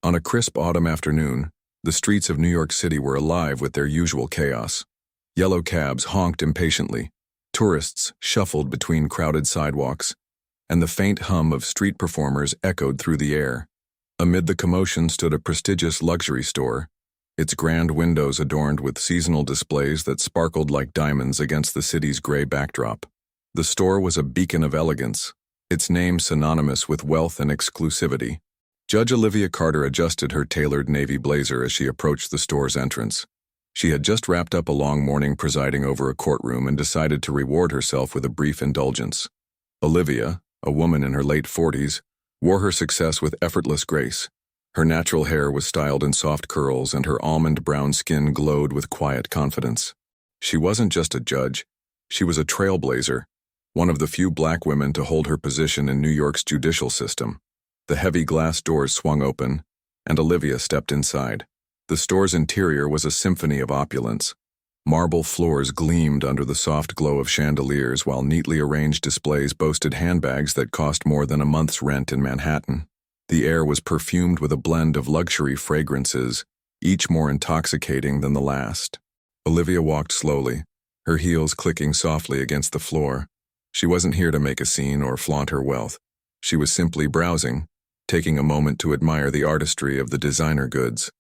On a crisp autumn afternoon, the streets of New York City were alive with their usual chaos. Yellow cabs honked impatiently, tourists shuffled between crowded sidewalks, and the faint hum of street performers echoed through the air. Amid the commotion stood a prestigious luxury store, its grand windows adorned with seasonal displays that sparkled like diamonds against the city's gray backdrop. The store was a beacon of elegance, its name synonymous with wealth and exclusivity. Judge Olivia Carter adjusted her tailored navy blazer as she approached the store's entrance. She had just wrapped up a long morning presiding over a courtroom and decided to reward herself with a brief indulgence. Olivia, a woman in her late 40s, wore her success with effortless grace. Her natural hair was styled in soft curls and her almond brown skin glowed with quiet confidence. She wasn't just a judge, she was a trailblazer, one of the few black women to hold her position in New York's judicial system. The heavy glass doors swung open, and Olivia stepped inside. The store's interior was a symphony of opulence. Marble floors gleamed under the soft glow of chandeliers, while neatly arranged displays boasted handbags that cost more than a month's rent in Manhattan. The air was perfumed with a blend of luxury fragrances, each more intoxicating than the last. Olivia walked slowly, her heels clicking softly against the floor. She wasn't here to make a scene or flaunt her wealth. She was simply browsing, taking a moment to admire the artistry of the designer goods.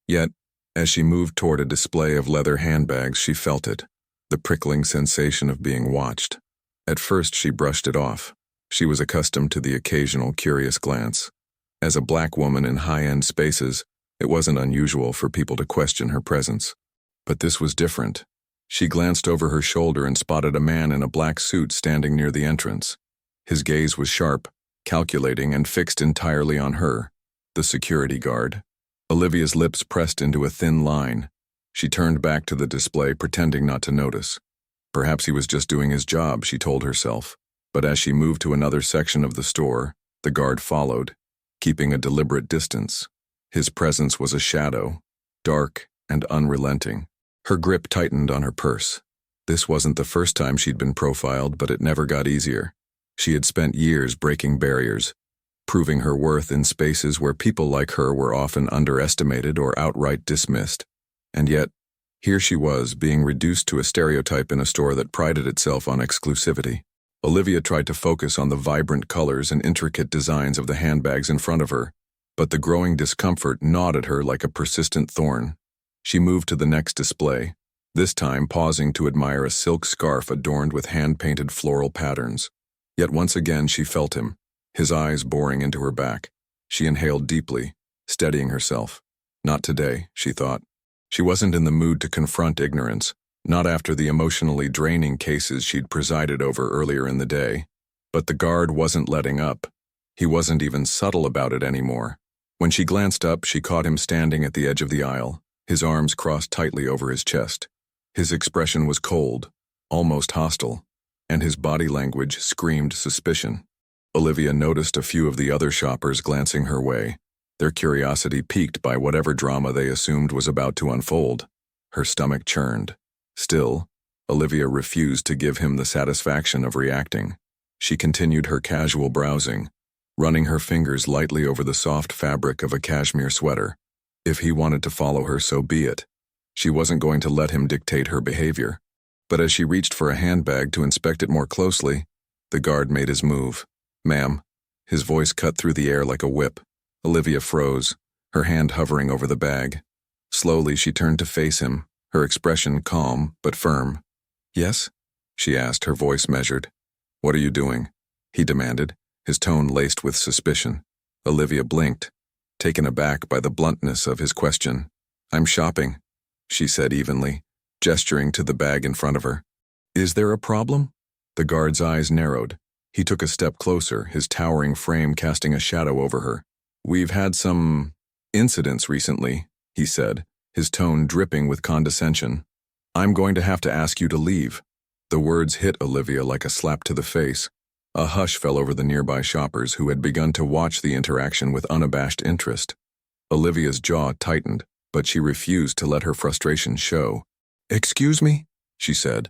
Yet, as she moved toward a display of leather handbags, she felt it, the prickling sensation of being watched. At first, she brushed it off. She was accustomed to the occasional curious glance. As a black woman in high-end spaces, it wasn't unusual for people to question her presence. But this was different. She glanced over her shoulder and spotted a man in a black suit standing near the entrance. His gaze was sharp, calculating, and fixed entirely on her, the security guard. Olivia's lips pressed into a thin line. She turned back to the display, pretending not to notice. Perhaps he was just doing his job, she told herself. But as she moved to another section of the store, the guard followed, keeping a deliberate distance. His presence was a shadow, dark and unrelenting. Her grip tightened on her purse. This wasn't the first time she'd been profiled, but it never got easier. She had spent years breaking barriers, proving her worth in spaces where people like her were often underestimated or outright dismissed. And yet, here she was, being reduced to a stereotype in a store that prided itself on exclusivity. Olivia tried to focus on the vibrant colors and intricate designs of the handbags in front of her, but the growing discomfort gnawed at her like a persistent thorn. She moved to the next display, this time pausing to admire a silk scarf adorned with hand-painted floral patterns. Yet once again she felt him, his eyes boring into her back. She inhaled deeply, steadying herself. Not today, she thought. She wasn't in the mood to confront ignorance, not after the emotionally draining cases she'd presided over earlier in the day. But the guard wasn't letting up. He wasn't even subtle about it anymore. When she glanced up, she caught him standing at the edge of the aisle, his arms crossed tightly over his chest. His expression was cold, almost hostile, and his body language screamed suspicion. Olivia noticed a few of the other shoppers glancing her way, their curiosity piqued by whatever drama they assumed was about to unfold. Her stomach churned. Still, Olivia refused to give him the satisfaction of reacting. She continued her casual browsing, running her fingers lightly over the soft fabric of a cashmere sweater. If he wanted to follow her, so be it. She wasn't going to let him dictate her behavior. But as she reached for a handbag to inspect it more closely, the guard made his move. "Ma'am." His voice cut through the air like a whip. Olivia froze, her hand hovering over the bag. Slowly, she turned to face him, her expression calm but firm. "Yes?" she asked, her voice measured. "What are you doing?" he demanded, his tone laced with suspicion. Olivia blinked, taken aback by the bluntness of his question. "I'm shopping," she said evenly, gesturing to the bag in front of her. "Is there a problem?" The guard's eyes narrowed. He took a step closer, his towering frame casting a shadow over her. "We've had some incidents recently," he said, his tone dripping with condescension. "I'm going to have to ask you to leave." The words hit Olivia like a slap to the face. A hush fell over the nearby shoppers who had begun to watch the interaction with unabashed interest. Olivia's jaw tightened, but she refused to let her frustration show. "Excuse me?" she said,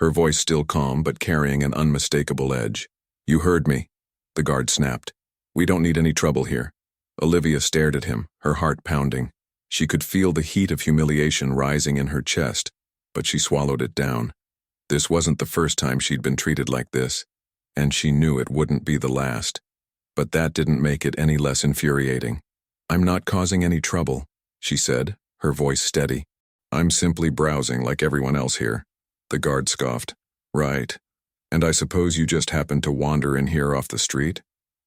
her voice still calm but carrying an unmistakable edge. "You heard me," the guard snapped. "We don't need any trouble here." Olivia stared at him, her heart pounding. She could feel the heat of humiliation rising in her chest, but she swallowed it down. This wasn't the first time she'd been treated like this, and she knew it wouldn't be the last. But that didn't make it any less infuriating. "I'm not causing any trouble," she said, her voice steady. "I'm simply browsing like everyone else here." The guard scoffed. "Right. And I suppose you just happened to wander in here off the street?"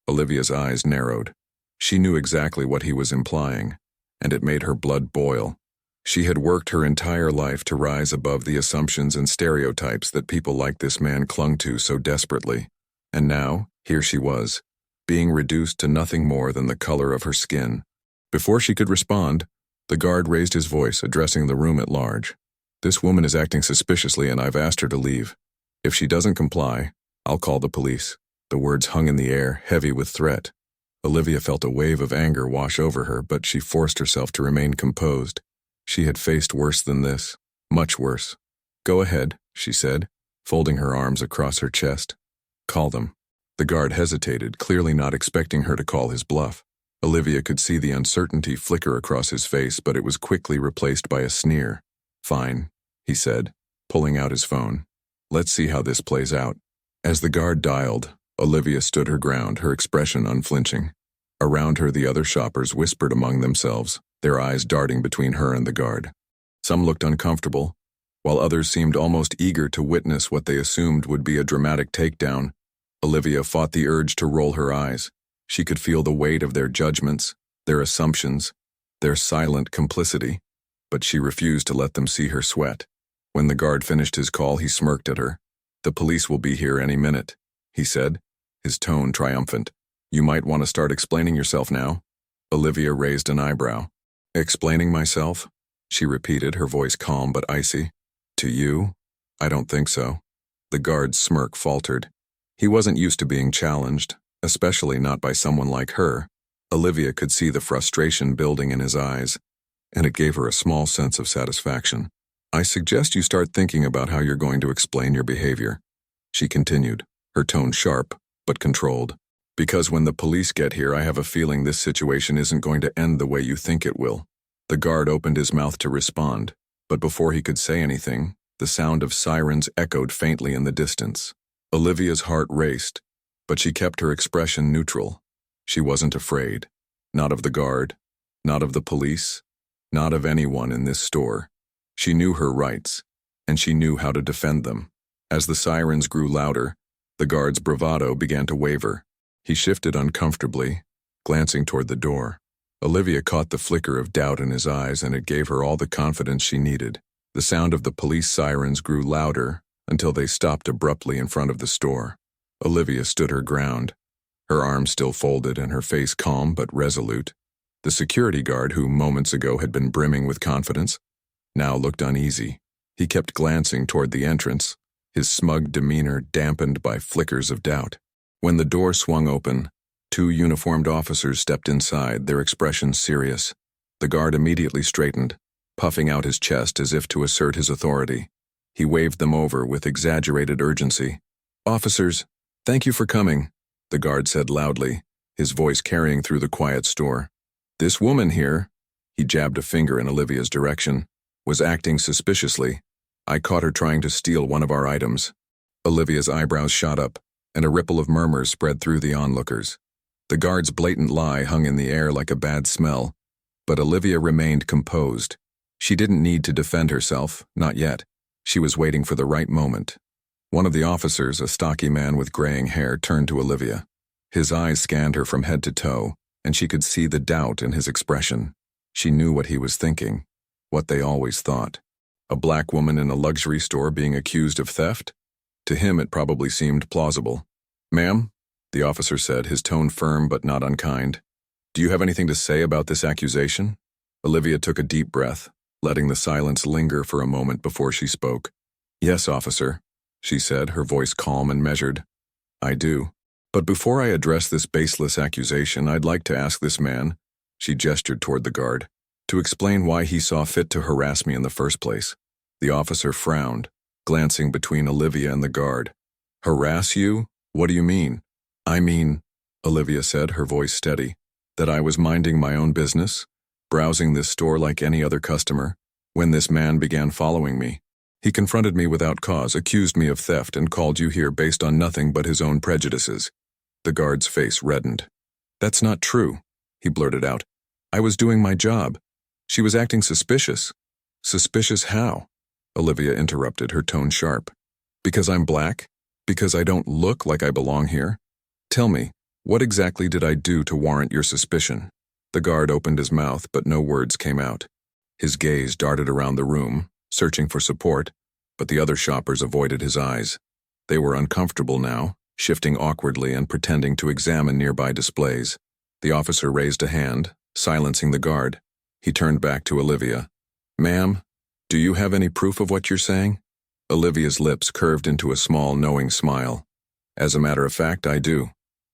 Olivia's eyes narrowed. She knew exactly what he was implying, and it made her blood boil. She had worked her entire life to rise above the assumptions and stereotypes that people like this man clung to so desperately. And now, here she was, being reduced to nothing more than the color of her skin. Before she could respond, the guard raised his voice, addressing the room at large. "This woman is acting suspiciously, and I've asked her to leave. If she doesn't comply, I'll call the police." The words hung in the air, heavy with threat. Olivia felt a wave of anger wash over her, but she forced herself to remain composed. She had faced worse than this, much worse. "Go ahead," she said, folding her arms across her chest. "Call them." The guard hesitated, clearly not expecting her to call his bluff. Olivia could see the uncertainty flicker across his face, but it was quickly replaced by a sneer. "Fine," he said, pulling out his phone. "Let's see how this plays out." As the guard dialed, Olivia stood her ground, her expression unflinching. Around her, the other shoppers whispered among themselves, their eyes darting between her and the guard. Some looked uncomfortable, while others seemed almost eager to witness what they assumed would be a dramatic takedown. Olivia fought the urge to roll her eyes. She could feel the weight of their judgments, their assumptions, their silent complicity, but she refused to let them see her sweat. When the guard finished his call, he smirked at her. "The police will be here any minute," he said, his tone triumphant. "You might want to start explaining yourself now." Olivia raised an eyebrow. "Explaining myself?" she repeated, her voice calm but icy. "To you? I don't think so." The guard's smirk faltered. He wasn't used to being challenged, especially not by someone like her. Olivia could see the frustration building in his eyes, and it gave her a small sense of satisfaction. "I suggest you start thinking about how you're going to explain your behavior," she continued, her tone sharp but controlled. "Because when the police get here, I have a feeling this situation isn't going to end the way you think it will." The guard opened his mouth to respond, but before he could say anything, the sound of sirens echoed faintly in the distance. Olivia's heart raced, but she kept her expression neutral. She wasn't afraid. Not of the guard, not of the police, not of anyone in this store. She knew her rights, and she knew how to defend them. As the sirens grew louder, the guard's bravado began to waver. He shifted uncomfortably, glancing toward the door. Olivia caught the flicker of doubt in his eyes, and it gave her all the confidence she needed. The sound of the police sirens grew louder until they stopped abruptly in front of the store. Olivia stood her ground, her arms still folded and her face calm but resolute. The security guard, who moments ago had been brimming with confidence, now looked uneasy. He kept glancing toward the entrance, his smug demeanor dampened by flickers of doubt. When the door swung open, two uniformed officers stepped inside, their expressions serious. The guard immediately straightened, puffing out his chest as if to assert his authority. He waved them over with exaggerated urgency. "Officers, thank you for coming," the guard said loudly, his voice carrying through the quiet store. "This woman here," he jabbed a finger in Olivia's direction, "was acting suspiciously. I caught her trying to steal one of our items." Olivia's eyebrows shot up, and a ripple of murmurs spread through the onlookers. The guard's blatant lie hung in the air like a bad smell, but Olivia remained composed. She didn't need to defend herself, not yet. She was waiting for the right moment. One of the officers, a stocky man with graying hair, turned to Olivia. His eyes scanned her from head to toe, and she could see the doubt in his expression. She knew what he was thinking, what they always thought. A black woman in a luxury store being accused of theft? To him it probably seemed plausible. "Ma'am," the officer said, his tone firm but not unkind. "Do you have anything to say about this accusation?" Olivia took a deep breath, letting the silence linger for a moment before she spoke. "Yes, officer," she said, her voice calm and measured. "I do. But before I address this baseless accusation, I'd like to ask this man," she gestured toward the guard, "to explain why he saw fit to harass me in the first place." The officer frowned, glancing between Olivia and the guard. "Harass you? What do you mean?" "I mean," Olivia said, her voice steady, That I was minding my own business, browsing this store like any other customer, when this man began following me. He confronted me without cause, accused me of theft, and called you here based on nothing but his own prejudices. The guard's face reddened. That's not true, he blurted out. I was doing my job. She was acting suspicious. Suspicious how? Olivia interrupted, her tone sharp. Because I'm black? Because I don't look like I belong here? Tell me, what exactly did I do to warrant your suspicion? The guard opened his mouth, but no words came out. His gaze darted around the room, searching for support, but the other shoppers avoided his eyes. They were uncomfortable now, shifting awkwardly and pretending to examine nearby displays. The officer raised a hand, silencing the guard. He turned back to Olivia. Ma'am, do you have any proof of what you're saying? Olivia's lips curved into a small, knowing smile. As a matter of fact, I do.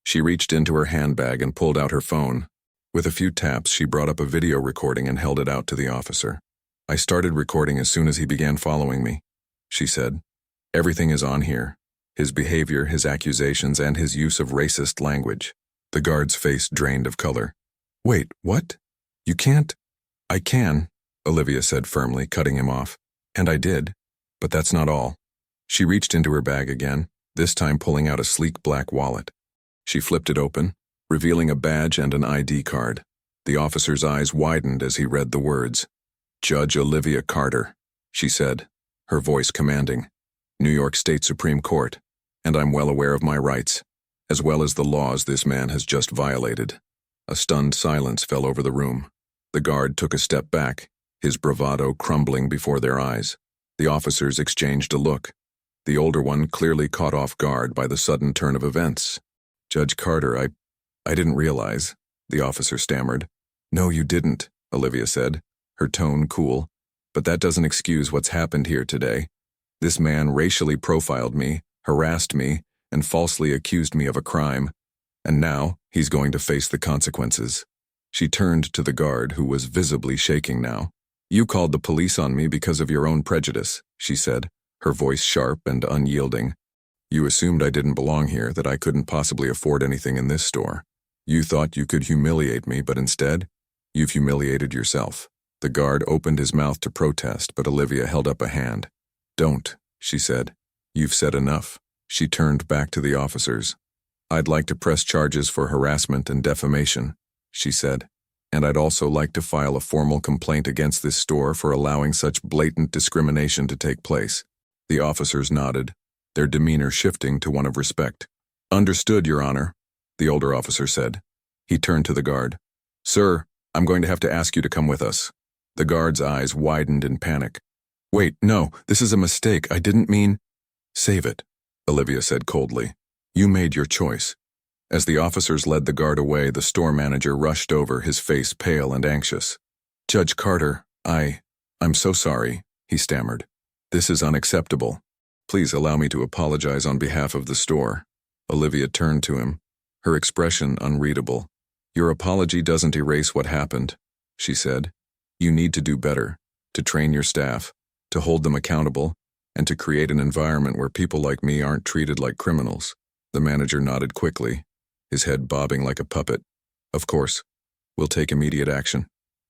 She reached into her handbag and pulled out her phone. With a few taps, she brought up a video recording and held it out to the officer. I started recording as soon as he began following me, she said. Everything is on here. His behavior, his accusations, and his use of racist language. The guard's face drained of color. Wait, what? You can't? I can, Olivia said firmly, cutting him off. And I did. But that's not all. She reached into her bag again, this time pulling out a sleek black wallet. She flipped it open, revealing a badge and an ID card. The officer's eyes widened as he read the words. Judge Olivia Carter, she said, her voice commanding. New York State Supreme Court, and I'm well aware of my rights, as well as the laws this man has just violated. A stunned silence fell over the room. The guard took a step back, his bravado crumbling before their eyes. The officers exchanged a look, the older one clearly caught off guard by the sudden turn of events. Judge Carter, I didn't realize, the officer stammered. No, you didn't, Olivia said, her tone cool. But that doesn't excuse what's happened here today. This man racially profiled me, harassed me, and falsely accused me of a crime. And now, he's going to face the consequences. She turned to the guard, who was visibly shaking now. You called the police on me because of your own prejudice, she said, her voice sharp and unyielding. You assumed I didn't belong here, that I couldn't possibly afford anything in this store. You thought you could humiliate me, but instead, you've humiliated yourself. The guard opened his mouth to protest, but Olivia held up a hand. Don't, she said. You've said enough. She turned back to the officers. I'd like to press charges for harassment and defamation, she said. And I'd also like to file a formal complaint against this store for allowing such blatant discrimination to take place. The officers nodded, their demeanor shifting to one of respect. Understood, Your Honor, the older officer said. He turned to the guard. Sir, I'm going to have to ask you to come with us. The guard's eyes widened in panic. Wait, no, this is a mistake. I didn't mean... Save it, Olivia said coldly. You made your choice. As the officers led the guard away, the store manager rushed over, his face pale and anxious. Judge Carter, I'm so sorry, he stammered. This is unacceptable. Please allow me to apologize on behalf of the store. Olivia turned to him, her expression unreadable. Your apology doesn't erase what happened, she said. You need to do better, to train your staff, to hold them accountable, and to create an environment where people like me aren't treated like criminals. The manager nodded quickly, his head bobbing like a puppet. Of course, we'll take immediate action.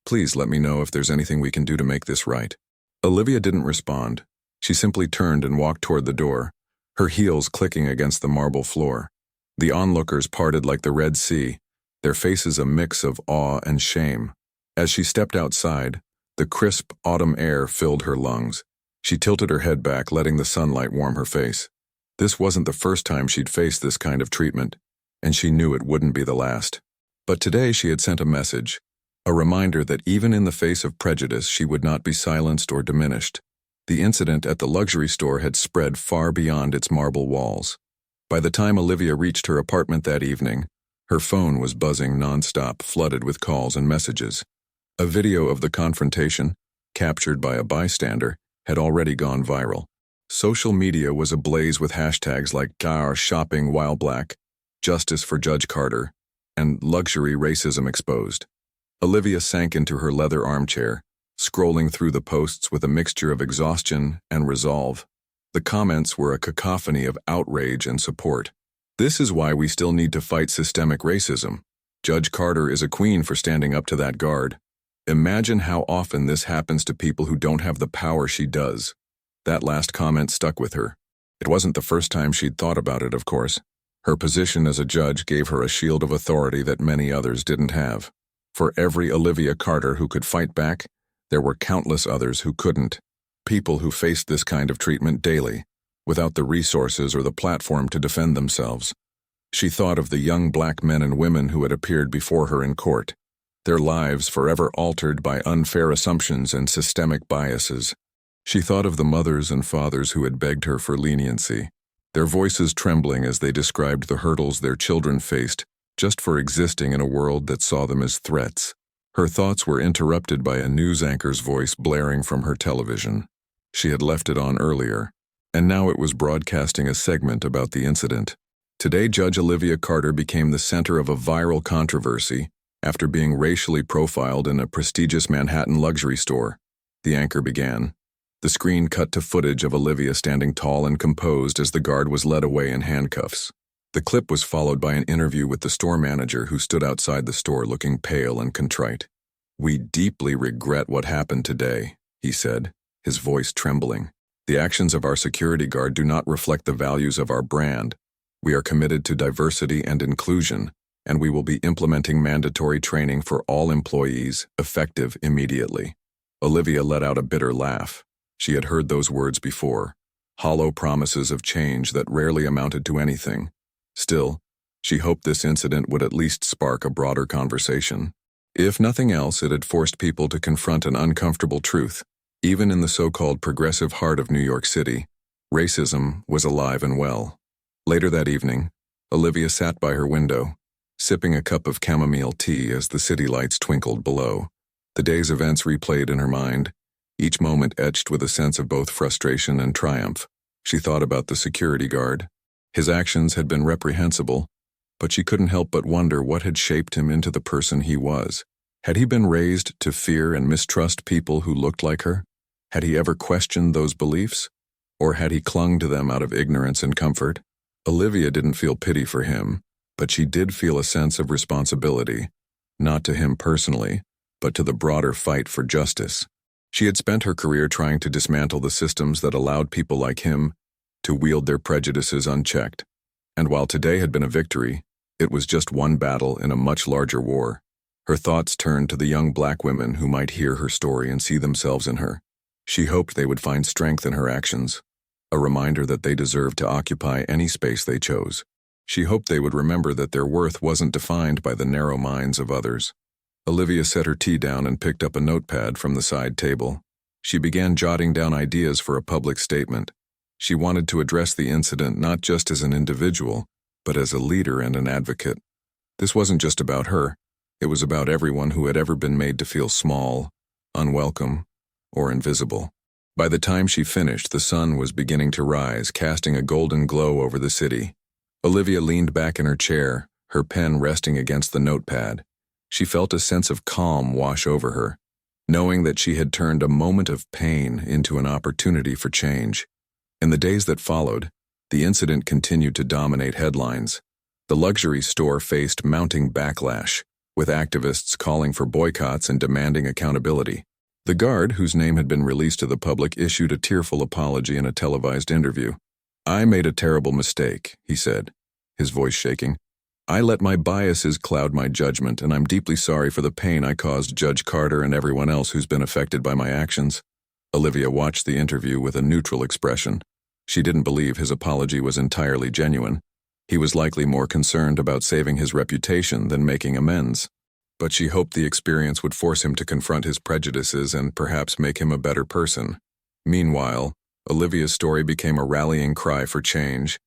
Please let me know if there's anything we can do to make this right. Olivia didn't respond. She simply turned and walked toward the door, her heels clicking against the marble floor. The onlookers parted like the Red Sea, their faces a mix of awe and shame. As she stepped outside, the crisp autumn air filled her lungs. She tilted her head back, letting the sunlight warm her face. This wasn't the first time she'd faced this kind of treatment, and she knew it wouldn't be the last. But today she had sent a message, a reminder that even in the face of prejudice, she would not be silenced or diminished. The incident at the luxury store had spread far beyond its marble walls. By the time Olivia reached her apartment that evening, her phone was buzzing nonstop, flooded with calls and messages. A video of the confrontation, captured by a bystander, had already gone viral. Social media was ablaze with hashtags like #shopping while black, justice for Judge Carter, and luxury racism exposed. Olivia sank into her leather armchair, scrolling through the posts with a mixture of exhaustion and resolve. The comments were a cacophony of outrage and support. This is why we still need to fight systemic racism. Judge Carter is a queen for standing up to that guard. Imagine how often this happens to people who don't have the power she does. That last comment stuck with her. It wasn't the first time she'd thought about it, of course. Her position as a judge gave her a shield of authority that many others didn't have. For every Olivia Carter who could fight back, there were countless others who couldn't. People who faced this kind of treatment daily, without the resources or the platform to defend themselves. She thought of the young black men and women who had appeared before her in court, their lives forever altered by unfair assumptions and systemic biases. She thought of the mothers and fathers who had begged her for leniency, their voices trembling as they described the hurdles their children faced just for existing in a world that saw them as threats. Her thoughts were interrupted by a news anchor's voice blaring from her television. She had left it on earlier, and now it was broadcasting a segment about the incident. Today, Judge Olivia Carter became the center of a viral controversy after being racially profiled in a prestigious Manhattan luxury store. The anchor began. The screen cut to footage of Olivia standing tall and composed as the guard was led away in handcuffs. The clip was followed by an interview with the store manager who stood outside the store looking pale and contrite. "We deeply regret what happened today," he said, his voice trembling. "The actions of our security guard do not reflect the values of our brand. We are committed to diversity and inclusion, and we will be implementing mandatory training for all employees, effective immediately." Olivia let out a bitter laugh. She had heard those words before, hollow promises of change that rarely amounted to anything. Still, she hoped this incident would at least spark a broader conversation. If nothing else, it had forced people to confront an uncomfortable truth. Even in the so-called progressive heart of New York City, racism was alive and well. Later that evening, Olivia sat by her window, sipping a cup of chamomile tea as the city lights twinkled below. The day's events replayed in her mind, each moment etched with a sense of both frustration and triumph. She thought about the security guard. His actions had been reprehensible, but she couldn't help but wonder what had shaped him into the person he was. Had he been raised to fear and mistrust people who looked like her? Had he ever questioned those beliefs? Or had he clung to them out of ignorance and comfort? Olivia didn't feel pity for him, but she did feel a sense of responsibility, not to him personally, but to the broader fight for justice. She had spent her career trying to dismantle the systems that allowed people like him to wield their prejudices unchecked. And while today had been a victory, it was just one battle in a much larger war. Her thoughts turned to the young black women who might hear her story and see themselves in her. She hoped they would find strength in her actions, a reminder that they deserved to occupy any space they chose. She hoped they would remember that their worth wasn't defined by the narrow minds of others. Olivia set her tea down and picked up a notepad from the side table. She began jotting down ideas for a public statement. She wanted to address the incident not just as an individual, but as a leader and an advocate. This wasn't just about her. It was about everyone who had ever been made to feel small, unwelcome, or invisible. By the time she finished, the sun was beginning to rise, casting a golden glow over the city. Olivia leaned back in her chair, her pen resting against the notepad. She felt a sense of calm wash over her, knowing that she had turned a moment of pain into an opportunity for change. In the days that followed, the incident continued to dominate headlines. The luxury store faced mounting backlash, with activists calling for boycotts and demanding accountability. The guard, whose name had been released to the public, issued a tearful apology in a televised interview. "I made a terrible mistake," he said, his voice shaking. "I let my biases cloud my judgment, and I'm deeply sorry for the pain I caused Judge Carter and everyone else who's been affected by my actions." Olivia watched the interview with a neutral expression. She didn't believe his apology was entirely genuine. He was likely more concerned about saving his reputation than making amends. But she hoped the experience would force him to confront his prejudices and perhaps make him a better person. Meanwhile, Olivia's story became a rallying cry for change.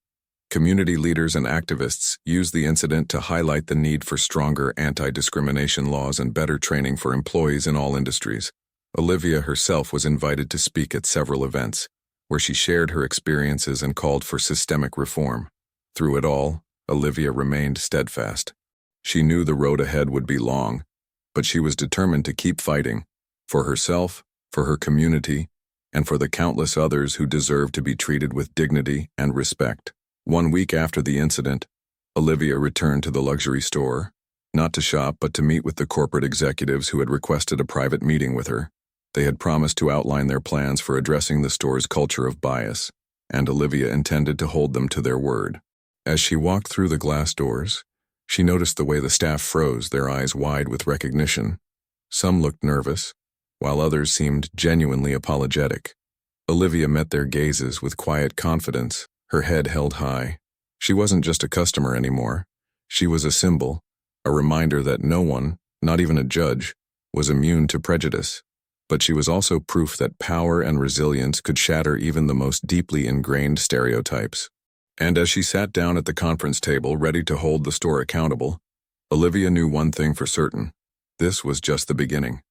Community leaders and activists used the incident to highlight the need for stronger anti-discrimination laws and better training for employees in all industries. Olivia herself was invited to speak at several events, where she shared her experiences and called for systemic reform. Through it all, Olivia remained steadfast. She knew the road ahead would be long, but she was determined to keep fighting, for herself, for her community, and for the countless others who deserve to be treated with dignity and respect. 1 week after the incident, Olivia returned to the luxury store, Not to shop, but to meet with the corporate executives who had requested a private meeting with her. They had promised to outline their plans for addressing the store's culture of bias, and Olivia intended to hold them to their word. As she walked through the glass doors, she noticed the way the staff froze, their eyes wide with recognition. Some looked nervous, while others seemed genuinely apologetic. Olivia met their gazes with quiet confidence, her head held high. She wasn't just a customer anymore. She was a symbol, a reminder that no one, not even a judge, was immune to prejudice. But she was also proof that power and resilience could shatter even the most deeply ingrained stereotypes. And as she sat down at the conference table ready to hold the store accountable, Olivia knew one thing for certain. This was just the beginning.